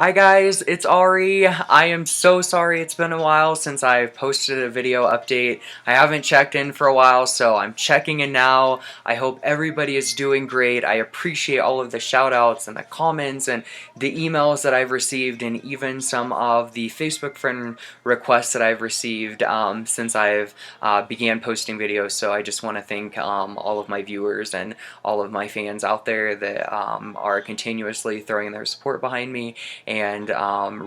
Hi guys, it's Ari. I am so sorry it's been a while since I've posted a video update. I haven't checked in for a while, so I'm checking in now. I hope everybody is doing great. I appreciate all of the shout outs and the comments and the emails that I've received, and even some of the Facebook friend requests that I've received since I've began posting videos. So I just want to thank all of my viewers and all of my fans out there that are continuously throwing their support behind me and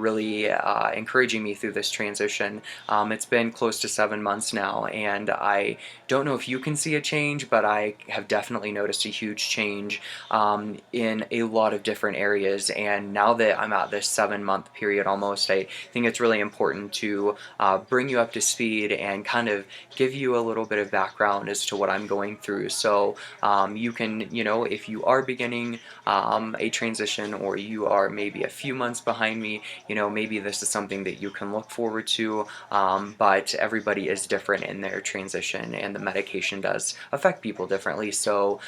really encouraging me through this transition. It's been close to 7 months now, and I don't know if you can see a change, but I have definitely noticed a huge change in a lot of different areas. And now that I'm at this 7 month period almost, I think it's really important to bring you up to speed and kind of give you a little bit of background as to what I'm going through. So you can, if you are beginning a transition, or you are maybe a few months behind me, maybe this is something that you can look forward to. But everybody is different in their transition, and the medication does affect people differently. So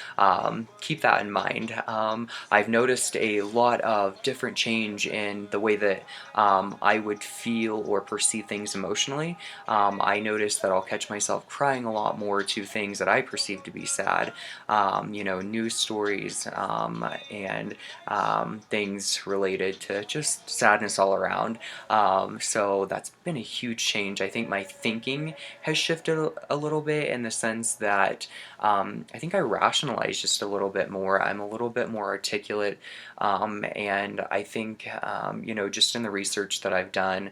keep that in mind. I've noticed a lot of different change in the way that I would feel or perceive things emotionally. I notice that I'll catch myself crying a lot more to things that I perceive to be sad, news stories, and things related to just sadness all around. So that's been a huge change. I think my thinking has shifted a little bit, in the sense that I think I rationalize just a little bit more. I'm a little bit more articulate, and I think, just in the research that I've done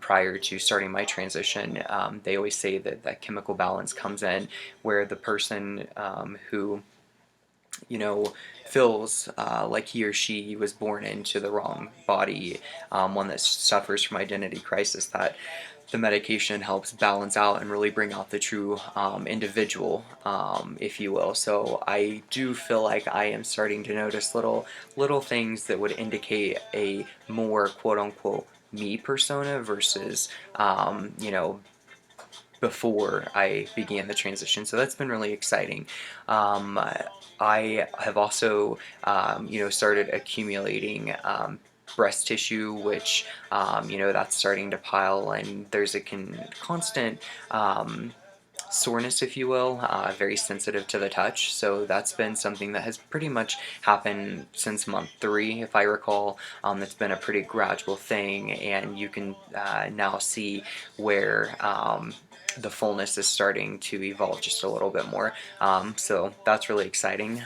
prior to starting my transition, they always say that that chemical balance comes in, where the person who feels like he or she was born into the wrong body, one that suffers from identity crisis, that the medication helps balance out and really bring out the true individual, if you will. So I do feel like I am starting to notice little things that would indicate a more quote unquote me persona versus before I began the transition. So that's been really exciting. Um, I have also, started accumulating breast tissue, which, that's starting to pile, and there's a constant soreness, if you will, very sensitive to the touch. So that's been something that has pretty much happened since month 3, if I recall. It's been a pretty gradual thing, and you can now see where the fullness is starting to evolve just a little bit more. So that's really exciting.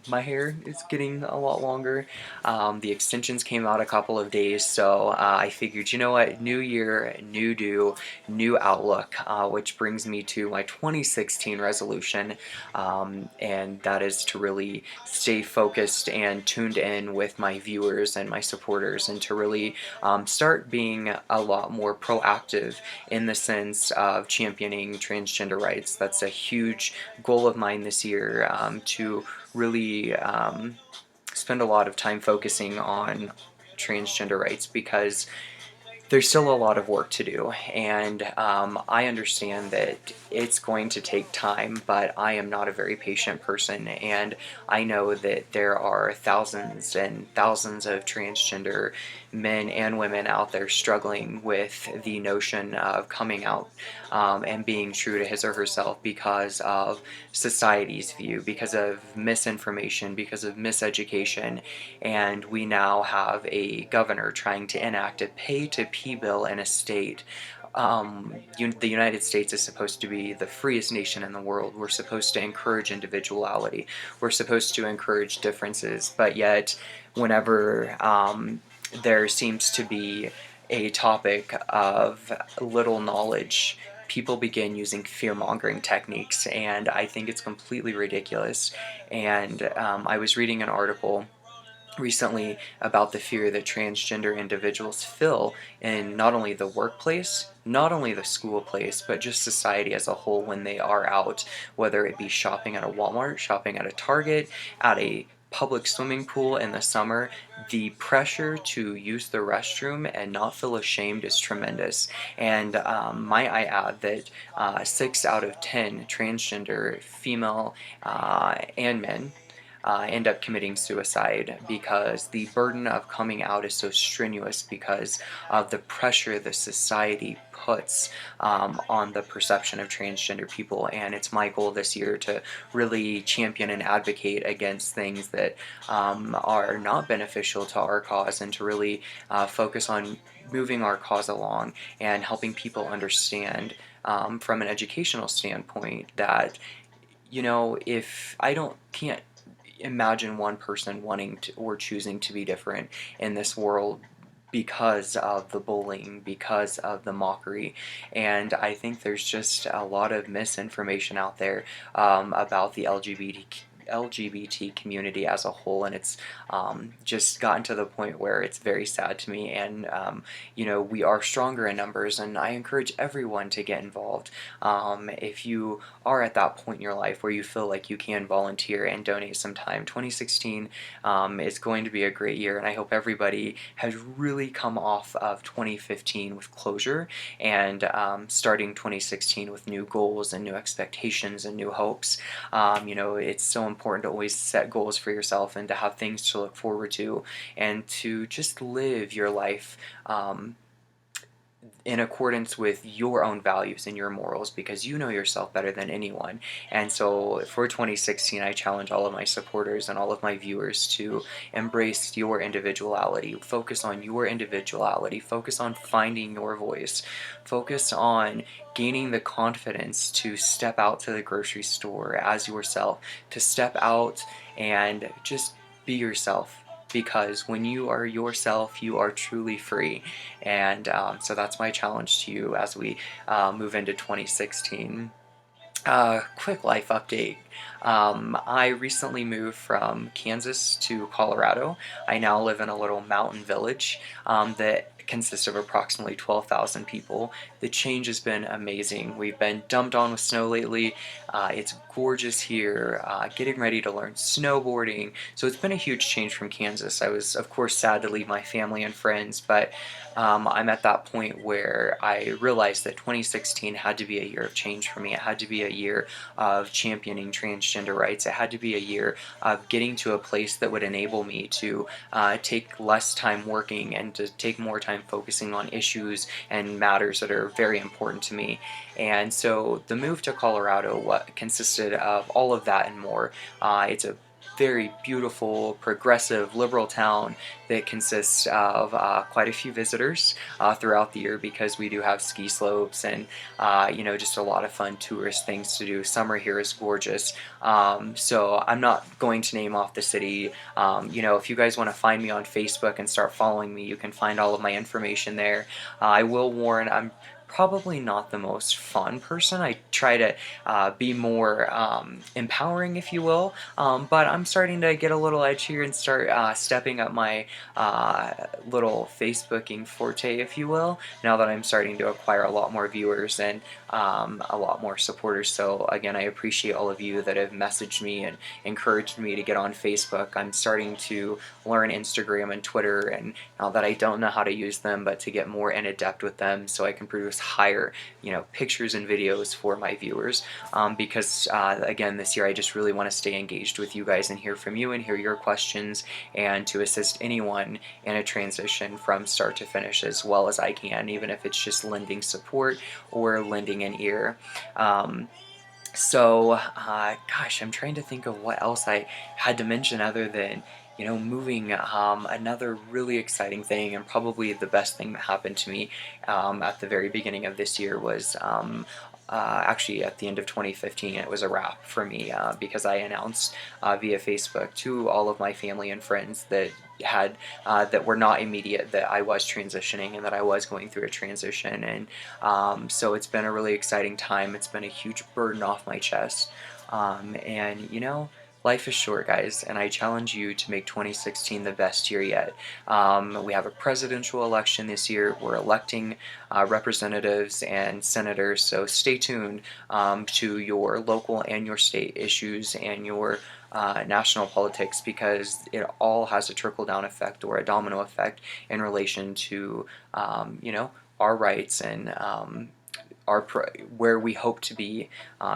My hair is getting a lot longer. The extensions came out a couple of days, so I figured, you know what, new year, new do, new outlook, which brings me to my 2016 resolution, and that is to really stay focused and tuned in with my viewers and my supporters, and to really start being a lot more proactive in the sense of championing transgender rights. That's a huge goal of mine this year, to really spend a lot of time focusing on transgender rights, because there's still a lot of work to do, and I understand that it's going to take time, but I am not a very patient person, and I know that there are thousands and thousands of transgender men and women out there struggling with the notion of coming out, and being true to his or herself, because of society's view, because of misinformation, because of miseducation. And we now have a governor trying to enact a pay-to-pee bill in a state. The United States is supposed to be the freest nation in the world. We're supposed to encourage individuality. We're supposed to encourage differences. But yet, whenever there seems to be a topic of little knowledge, people begin using fear-mongering techniques, and I think it's completely ridiculous. And I was reading an article recently about the fear that transgender individuals feel in not only the workplace, not only the school place, but just society as a whole when they are out, whether it be shopping at a Walmart, shopping at a Target, at a public swimming pool in the summer. The pressure to use the restroom and not feel ashamed is tremendous. And might I add that 6 out of 10 transgender female and men end up committing suicide because the burden of coming out is so strenuous because of the pressure that society puts on the perception of transgender people. And it's my goal this year to really champion and advocate against things that are not beneficial to our cause, and to really focus on moving our cause along and helping people understand from an educational standpoint that, if I don't can't imagine one person wanting to or choosing to be different in this world because of the bullying, because of the mockery. And I think there's just a lot of misinformation out there about the LGBT community as a whole, and it's just gotten to the point where it's very sad to me. And we are stronger in numbers, and I encourage everyone to get involved. If you are at that point in your life where you feel like you can volunteer and donate some time, 2016 is going to be a great year, and I hope everybody has really come off of 2015 with closure, and starting 2016 with new goals and new expectations and new hopes. It's so important to always set goals for yourself and to have things to look forward to, and to just live your life in accordance with your own values and your morals, because you know yourself better than anyone. And so for 2016, I challenge all of my supporters and all of my viewers to embrace your individuality. Focus on your individuality. Focus on finding your voice. Focus on gaining the confidence to step out to the grocery store as yourself, to step out and just be yourself. Because when you are yourself, you are truly free. And so that's my challenge to you as we move into 2016. Quick life update. I recently moved from Kansas to Colorado. I now live in a little mountain village that consists of approximately 12,000 people. The change has been amazing. We've been dumped on with snow lately. It's gorgeous here, getting ready to learn snowboarding. So it's been a huge change from Kansas. I was, of course, sad to leave my family and friends, but I'm at that point where I realized that 2016 had to be a year of change for me. It had to be a year of championing transgender rights. It had to be a year of getting to a place that would enable me to take less time working and to take more time focusing on issues and matters that are very important to me. And so the move to Colorado consisted of all of that and more. It's a very beautiful, progressive, liberal town that consists of quite a few visitors throughout the year, because we do have ski slopes and just a lot of fun tourist things to do. Summer here is gorgeous. So I'm not going to name off the city. If you guys want to find me on Facebook and start following me, you can find all of my information there. I will warn, I'm probably not the most fun person. I try to be more empowering, if you will, but I'm starting to get a little edge here and start stepping up my little Facebooking forte, if you will, now that I'm starting to acquire a lot more viewers and a lot more supporters. So again, I appreciate all of you that have messaged me and encouraged me to get on Facebook. I'm starting to learn Instagram and Twitter, and now that I don't know how to use them, but to get more in adept with them so I can produce higher pictures and videos for my viewers, because again, this year I just really want to stay engaged with you guys and hear from you and hear your questions, and to assist anyone in a transition from start to finish as well as I can, even if it's just lending support or lending an ear. Gosh, I'm trying to think of what else I had to mention other than, moving. Another really exciting thing, and probably the best thing that happened to me at the very beginning of this year, was actually at the end of 2015. It was a wrap for me because I announced via Facebook to all of my family and friends that were not immediate, that I was transitioning and that I was going through a transition. And so it's been a really exciting time. It's been a huge burden off my chest. And life is short, guys, and I challenge you to make 2016 the best year yet. We have a presidential election this year. We're electing representatives and senators, so stay tuned to your local and your state issues and your national politics, because it all has a trickle-down effect or a domino effect in relation to, our rights and where we hope to be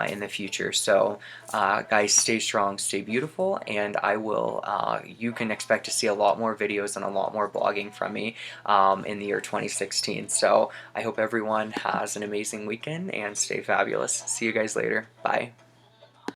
in the future. So, guys, stay strong, stay beautiful, and I will. You can expect to see a lot more videos and a lot more blogging from me in the year 2016. So, I hope everyone has an amazing weekend and stay fabulous. See you guys later. Bye.